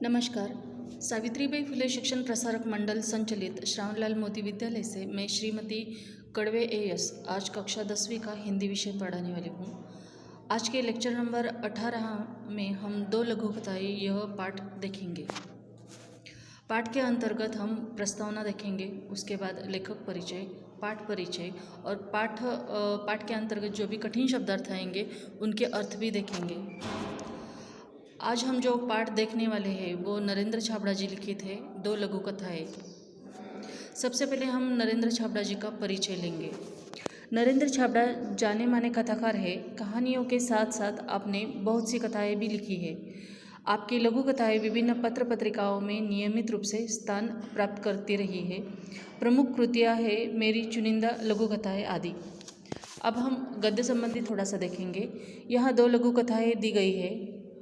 नमस्कार। सावित्रीबाई फुले शिक्षण प्रसारक मंडल संचालित श्रावणलाल मोदी विद्यालय से मैं श्रीमती कड़वे एएस आज कक्षा 10वीं का हिंदी विषय पढ़ाने वाली हूँ। आज के लेक्चर नंबर 18 में हम दो लघु कथाएं यह पाठ देखेंगे। पाठ के अंतर्गत हम प्रस्तावना देखेंगे, उसके बाद लेखक परिचय, पाठ परिचय और पाठ के अंतर्गत जो भी कठिन शब्दार्थ आएंगे उनके अर्थ भी देखेंगे। आज हम जो पाठ देखने वाले हैं वो नरेंद्र छाबड़ा जी लिखित है, दो लघु कथाएं। सबसे पहले हम नरेंद्र छाबड़ा जी का परिचय लेंगे। नरेंद्र छाबड़ा जाने माने कथाकार है। कहानियों के साथ साथ आपने बहुत सी कथाएं भी लिखी है। आपकी लघु कथाएं विभिन्न पत्र पत्रिकाओं में नियमित रूप से स्थान प्राप्त करती रही है। प्रमुख कृतियाँ है मेरी चुनिंदा लघु कथाएं आदि। अब हम गद्य संबंधी थोड़ा सा देखेंगे। यहाँ दो लघु कथाएं दी गई है।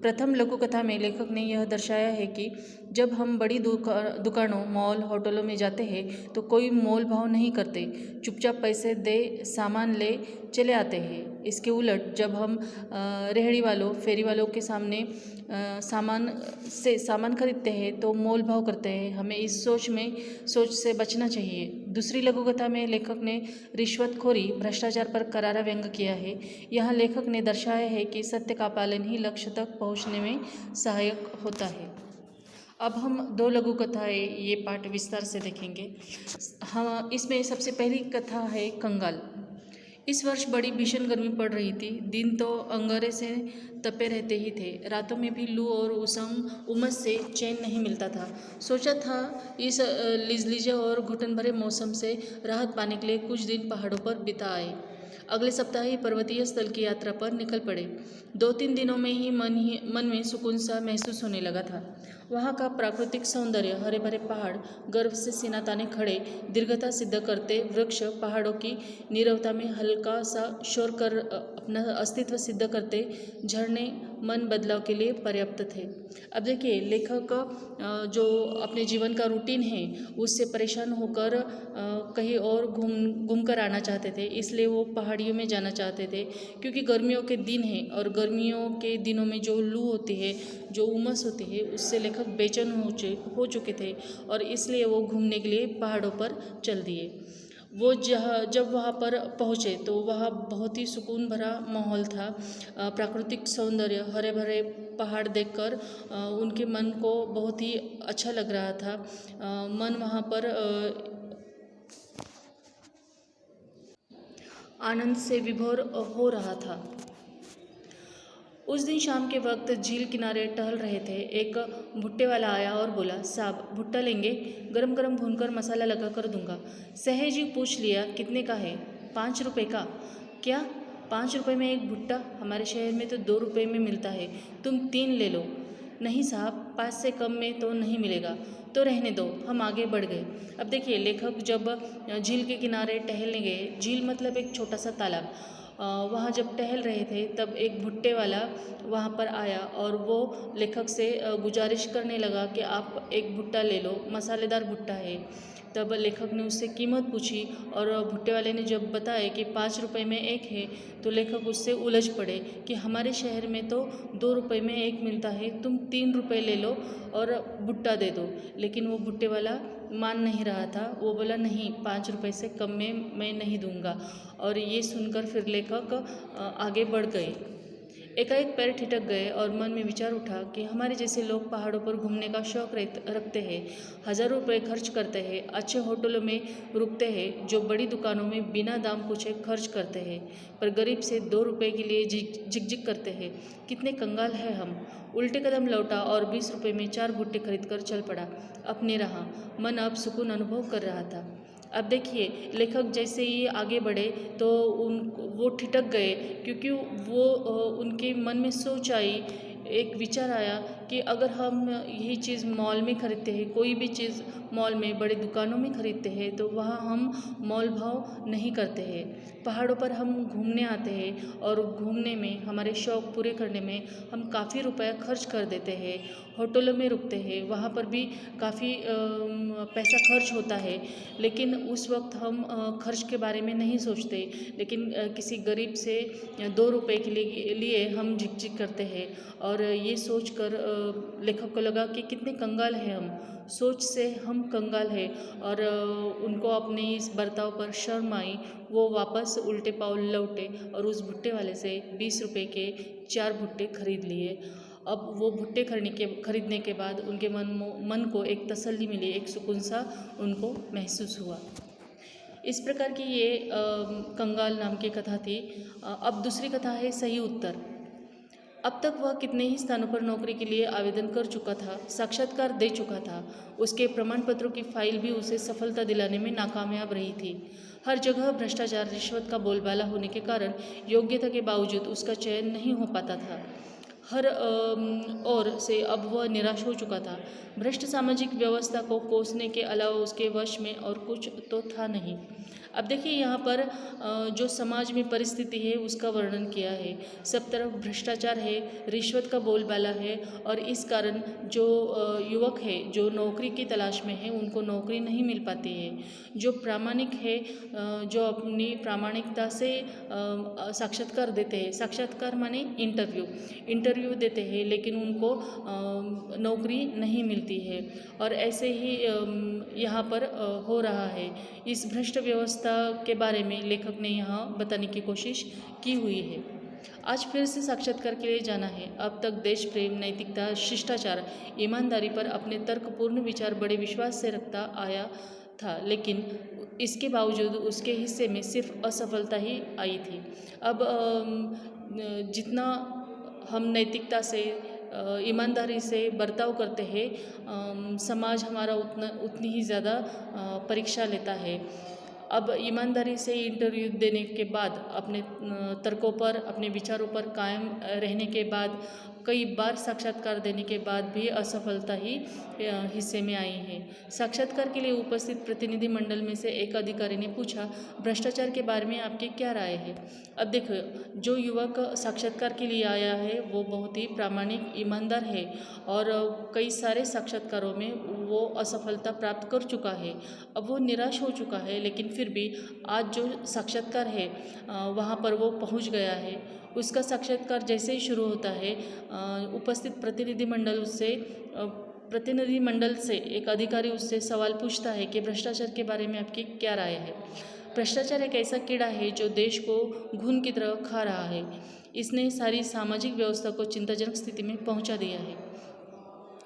प्रथम लघु कथा में लेखक ने यह दर्शाया है कि जब हम बड़ी दुकानों, मॉल, होटलों में जाते हैं तो कोई मोल भाव नहीं करते, चुपचाप पैसे दे सामान ले चले आते हैं। इसके उलट जब हम रेहड़ी वालों, फेरी वालों के सामने सामान खरीदते हैं तो मोल भाव करते हैं। हमें इस सोच से बचना चाहिए। दूसरी लघु कथा में लेखक ने रिश्वतखोरी, भ्रष्टाचार पर करारा व्यंग किया है। यहाँ लेखक ने दर्शाया है कि सत्य का पालन ही लक्ष्य तक पहुँचने में सहायक होता है। अब हम दो लघु कथाएं ये पाठ विस्तार से देखेंगे। हम इसमें सबसे पहली कथा है कंगाल। इस वर्ष बड़ी भीषण गर्मी पड़ रही थी। दिन तो अंगारे से तपे रहते ही थे, रातों में भी लू और उमस से चैन नहीं मिलता था। सोचा था इस लिजलीजे और घुटन भरे मौसम से राहत पाने के लिए कुछ दिन पहाड़ों पर बिता आए। अगले सप्ताह ही पर्वतीय स्थल की यात्रा पर निकल पड़े। 2-3 दिनों में ही मन में सुकून सा महसूस होने लगा था। वहाँ का प्राकृतिक सौंदर्य, हरे भरे पहाड़, गर्व से सीना ताने खड़े, दीर्घता सिद्ध करते वृक्ष, पहाड़ों की नीरवता में हल्का सा शोर कर अपना अस्तित्व सिद्ध करते झरने मन बदलाव के लिए पर्याप्त थे। अब देखिए, लेखक जो अपने जीवन का रूटीन है उससे परेशान होकर कहीं और घूम कर आना चाहते थे, इसलिए वो पहाड़ियों में जाना चाहते थे। क्योंकि गर्मियों के दिन हैं और गर्मियों के दिनों में जो लू होती है, जो उमस होती है, उससे लेखक बेचैन हो चुके थे और इसलिए वो घूमने के लिए पहाड़ों पर चल दिए। वो जब वहाँ पर पहुँचे तो वहाँ बहुत ही सुकून भरा माहौल था। प्राकृतिक सौंदर्य, हरे भरे पहाड़ देखकर उनके मन को बहुत ही अच्छा लग रहा था। मन वहाँ पर आनंद से विभोर हो रहा था। उस दिन शाम के वक्त झील किनारे टहल रहे थे। एक भुट्टे वाला आया और बोला, साहब भुट्टा लेंगे? गरम गरम भूनकर मसाला लगा कर दूंगा। सहज ही पूछ लिया, कितने का है? 5 रुपये का। क्या 5 रुपये में एक भुट्टा? हमारे शहर में तो 2 रुपये में मिलता है, तुम 3 ले लो। नहीं साहब, 5 से कम में तो नहीं मिलेगा। तो रहने दो। हम आगे बढ़ गए। अब देखिए, लेखक जब झील के किनारे टहलने गए, झील मतलब एक छोटा सा तालाब, वहाँ जब टहल रहे थे तब एक भुट्टे वाला वहाँ पर आया और वो लेखक से गुजारिश करने लगा कि आप एक भुट्टा ले लो, मसालेदार भुट्टा है। तब लेखक ने उससे कीमत पूछी और भुट्टे वाले ने जब बताया कि 5 रुपये में एक है तो लेखक उससे उलझ पड़े कि हमारे शहर में तो 2 रुपये में एक मिलता है, तुम 3 रुपये ले लो और भुट्टा दे दो। लेकिन वो भुट्टे वाला मान नहीं रहा था। वो बोला, नहीं, 5 रुपये से कम में मैं नहीं दूंगा। और ये सुनकर फिर लेखक आगे बढ़ गए। एकाएक पैर ठिठक गए और मन में विचार उठा कि हमारे जैसे लोग पहाड़ों पर घूमने का शौक रखते हैं, हज़ारों रुपये खर्च करते हैं, अच्छे होटलों में रुकते हैं, जो बड़ी दुकानों में बिना दाम पूछे खर्च करते हैं, पर गरीब से 2 रुपये के लिए झिकझिक करते हैं। कितने कंगाल हैं हम। उल्टे कदम लौटा और 20 रुपये में 4 भुट्टे खरीद कर चल पड़ा अपने राह। मन अब सुकून अनुभव कर रहा था। अब देखिए, लेखक जैसे ही आगे बढ़े तो वो ठिठक गए, क्योंकि वो उनके मन में सोच आई, एक विचार आया कि अगर हम यही चीज़ मॉल में खरीदते हैं, कोई भी चीज़ मॉल में, बड़ी दुकानों में खरीदते हैं, तो वहाँ हम मोल भाव नहीं करते हैं। पहाड़ों पर हम घूमने आते हैं और घूमने में, हमारे शौक़ पूरे करने में हम काफ़ी रुपया खर्च कर देते हैं। होटलों में रुकते हैं, वहाँ पर भी काफ़ी पैसा खर्च होता है, लेकिन उस वक्त हम खर्च के बारे में नहीं सोचते। लेकिन किसी गरीब से 2 रुपए के लिए हम झिकझिक करते हैं और ये सोचकर लेखक को लगा कि कितने कंगाल हैं हम, सोच से हम कंगाल हैं। और उनको अपने इस बर्ताव पर शर्म आई। वो वापस उल्टे पाँव लौटे और उस भुट्टे वाले से 20 रुपये के 4 भुट्टे खरीद लिए। अब वो भुट्टे खरीदने के बाद उनके मन को एक तसल्ली मिली, एक सुकून सा उनको महसूस हुआ। इस प्रकार की ये कंगाल नाम की कथा थी। अब दूसरी कथा है सही उत्तर। अब तक वह कितने ही स्थानों पर नौकरी के लिए आवेदन कर चुका था, साक्षात्कार दे चुका था। उसके प्रमाण पत्रों की फाइल भी उसे सफलता दिलाने में नाकामयाब रही थी। हर जगह भ्रष्टाचार, रिश्वत का बोलबाला होने के कारण योग्यता के बावजूद उसका चयन नहीं हो पाता था। हर ओर से अब वह निराश हो चुका था। भ्रष्ट सामाजिक व्यवस्था को कोसने के अलावा उसके वश में और कुछ तो था नहीं। अब देखिए यहाँ पर जो समाज में परिस्थिति है उसका वर्णन किया है। सब तरफ भ्रष्टाचार है, रिश्वत का बोलबाला है और इस कारण जो युवक है, जो नौकरी की तलाश में है, उनको नौकरी नहीं मिल पाती है। जो प्रामाणिक है, जो अपनी प्रामाणिकता से साक्षात्कार देते हैं, साक्षात्कार माने इंटरव्यू देते हैं, लेकिन उनको नौकरी नहीं मिलती है। और ऐसे ही यहाँ पर हो रहा है। इस भ्रष्ट व्यवस्था के बारे में लेखक ने यहाँ बताने की कोशिश की हुई है। आज फिर से साक्षात्कार के लिए जाना है। अब तक देश प्रेम, नैतिकता, शिष्टाचार, ईमानदारी पर अपने तर्कपूर्ण विचार बड़े विश्वास से रखता आया था, लेकिन इसके बावजूद उसके हिस्से में सिर्फ असफलता ही आई थी। अब जितना हम नैतिकता से, ईमानदारी से बर्ताव करते हैं, समाज हमारा उतनी ही ज़्यादा परीक्षा लेता है। अब ईमानदारी से इंटरव्यू देने के बाद, अपने तर्कों पर, अपने विचारों पर कायम रहने के बाद, कई बार साक्षात्कार देने के बाद भी असफलता ही हिस्से में आई है। साक्षात्कार के लिए उपस्थित प्रतिनिधि मंडल में से एक अधिकारी ने पूछा, भ्रष्टाचार के बारे में आपकी क्या राय है? अब देखो, जो युवक साक्षात्कार के लिए आया है वो बहुत ही प्रामाणिक, ईमानदार है और कई सारे साक्षात्कारों में वो असफलता प्राप्त कर चुका है। अब वो निराश हो चुका है, लेकिन फिर भी आज जो साक्षात्कार है वहाँ पर वो पहुँच गया है। उसका साक्षात्कार जैसे ही शुरू होता है, उपस्थित प्रतिनिधिमंडल से एक अधिकारी उससे सवाल पूछता है कि भ्रष्टाचार के बारे में आपकी क्या राय है? भ्रष्टाचार एक ऐसा कीड़ा है जो देश को घुन की तरह खा रहा है। इसने सारी सामाजिक व्यवस्था को चिंताजनक स्थिति में पहुंचा दिया है।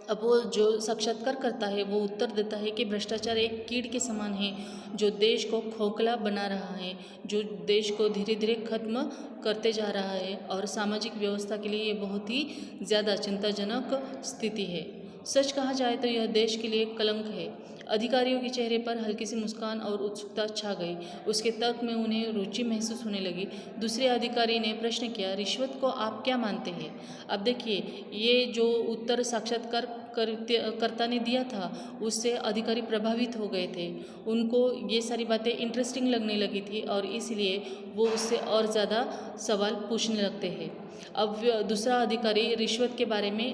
अब वो जो साक्षात्कार करता है वो उत्तर देता है कि भ्रष्टाचार एक कीड़ के समान है जो देश को खोखला बना रहा है, जो देश को धीरे धीरे खत्म करते जा रहा है और सामाजिक व्यवस्था के लिए ये बहुत ही ज़्यादा चिंताजनक स्थिति है। सच कहा जाए तो यह देश के लिए कलंक है। अधिकारियों के चेहरे पर हल्की सी मुस्कान और उत्सुकता छा गई। उसके तर्क में उन्हें रुचि महसूस होने लगी। दूसरे अधिकारी ने प्रश्न किया, रिश्वत को आप क्या मानते हैं? अब देखिए, ये जो उत्तर साक्षात्कार कर्ता ने दिया था उससे अधिकारी प्रभावित हो गए थे। उनको ये सारी बातें इंटरेस्टिंग लगने लगी थी और इसलिए वो उससे और ज़्यादा सवाल पूछने लगते हैं। अब दूसरा अधिकारी रिश्वत के बारे में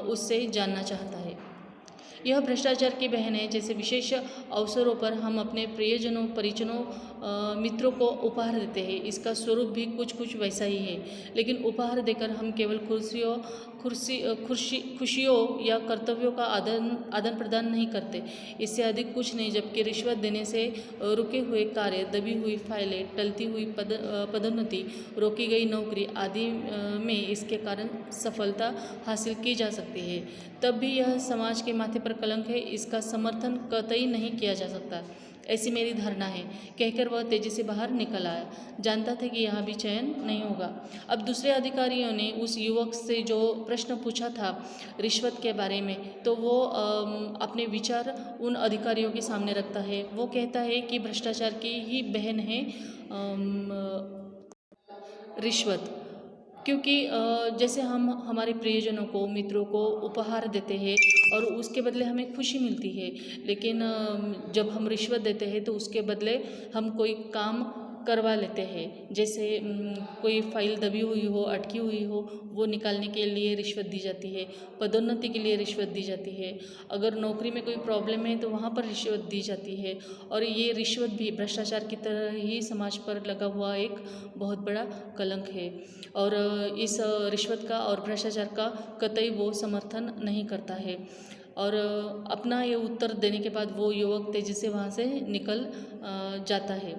उससे जानना चाहता है। यह भ्रष्टाचार की बहन है। जैसे विशेष अवसरों पर हम अपने प्रियजनों, परिजनों, मित्रों को उपहार देते हैं, इसका स्वरूप भी कुछ वैसा ही है। लेकिन उपहार देकर हम केवल खुशियों या कर्तव्यों का आदान प्रदान नहीं करते, इससे अधिक कुछ नहीं। जबकि रिश्वत देने से रुके हुए कार्य, दबी हुई फाइलें, टलती हुई पदोन्नति, रोकी गई नौकरी आदि में इसके कारण सफलता हासिल की जा सकती है। तब भी यह समाज के माथे पर कलंक है, इसका समर्थन कतई नहीं किया जा सकता, ऐसी मेरी धारणा है। कहकर वह तेजी से बाहर निकल आया। जानता था कि यहाँ भी चयन नहीं होगा। अब दूसरे अधिकारियों ने उस युवक से जो प्रश्न पूछा था रिश्वत के बारे में, तो वो अपने विचार उन अधिकारियों के सामने रखता है। वो कहता है कि भ्रष्टाचार की ही बहन है रिश्वत। क्योंकि जैसे हम हमारे प्रियजनों को, मित्रों को उपहार देते हैं और उसके बदले हमें खुशी मिलती है, लेकिन जब हम रिश्वत देते हैं तो उसके बदले हम कोई काम करवा लेते हैं। जैसे कोई फाइल दबी हुई हो, अटकी हुई हो, वो निकालने के लिए रिश्वत दी जाती है। पदोन्नति के लिए रिश्वत दी जाती है। अगर नौकरी में कोई प्रॉब्लम है तो वहाँ पर रिश्वत दी जाती है। और ये रिश्वत भी भ्रष्टाचार की तरह ही समाज पर लगा हुआ एक बहुत बड़ा कलंक है। और इस रिश्वत का और भ्रष्टाचार का कतई वो समर्थन नहीं करता है। और अपना ये उत्तर देने के बाद वो युवक तेजी से वहाँ से निकल जाता है।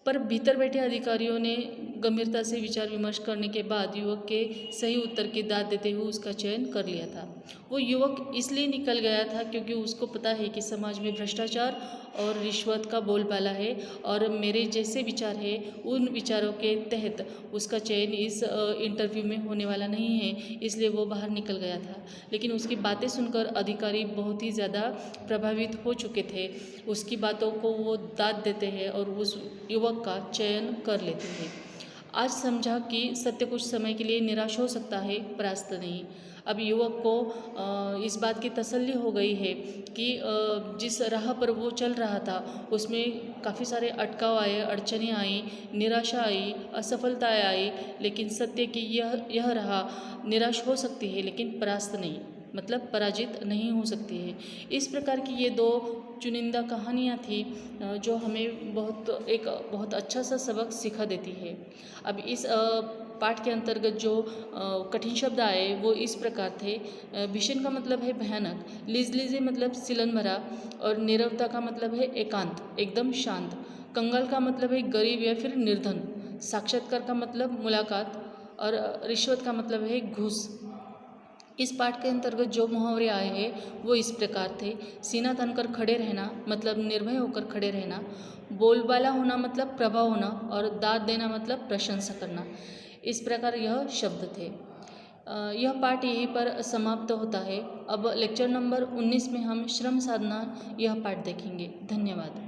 पर भीतर बैठे अधिकारियों ने गंभीरता से विचार विमर्श करने के बाद युवक के सही उत्तर की दाद देते हुए उसका चयन कर लिया था। वो युवक इसलिए निकल गया था क्योंकि उसको पता है कि समाज में भ्रष्टाचार और रिश्वत का बोलबाला है और मेरे जैसे विचार है उन विचारों के तहत उसका चयन इस इंटरव्यू में होने वाला नहीं है, इसलिए वो बाहर निकल गया था। लेकिन उसकी बातें सुनकर अधिकारी बहुत ही ज़्यादा प्रभावित हो चुके थे। उसकी बातों को वो दाद देते हैं और उस युवक का चयन कर लेते हैं। आज समझा कि सत्य कुछ समय के लिए निराश हो सकता है, परास्त नहीं। अब युवक को इस बात की तसल्ली हो गई है कि जिस राह पर वो चल रहा था उसमें काफ़ी सारे अटकाव आए, अड़चनें आई, निराशा आई, असफलताएं आई, लेकिन सत्य की यह राह निराश हो सकती है लेकिन परास्त नहीं, मतलब पराजित नहीं हो सकती है। इस प्रकार की ये दो चुनिंदा कहानियाँ थी जो हमें बहुत अच्छा सा सबक सिखा देती है। अब इस पाठ के अंतर्गत जो कठिन शब्द आए वो इस प्रकार थे। भीषण का मतलब है भयानक, लीजे मतलब सिलन भरा, और नीरवता का मतलब है एकांत, एकदम शांत। कंगाल का मतलब है गरीब या फिर निर्धन। साक्षात्कार का मतलब मुलाकात, और रिश्वत का मतलब है घूस। इस पाठ के अंतर्गत जो मुहावरे आए हैं वो इस प्रकार थे। सीना तनकर खड़े रहना मतलब निर्भय होकर खड़े रहना, बोलबाला होना मतलब प्रभाव होना, और दाद देना मतलब प्रशंसा करना। इस प्रकार यह शब्द थे। यह पाठ यहीं पर समाप्त होता है। अब लेक्चर नंबर 19 में हम श्रम साधना यह पाठ देखेंगे। धन्यवाद।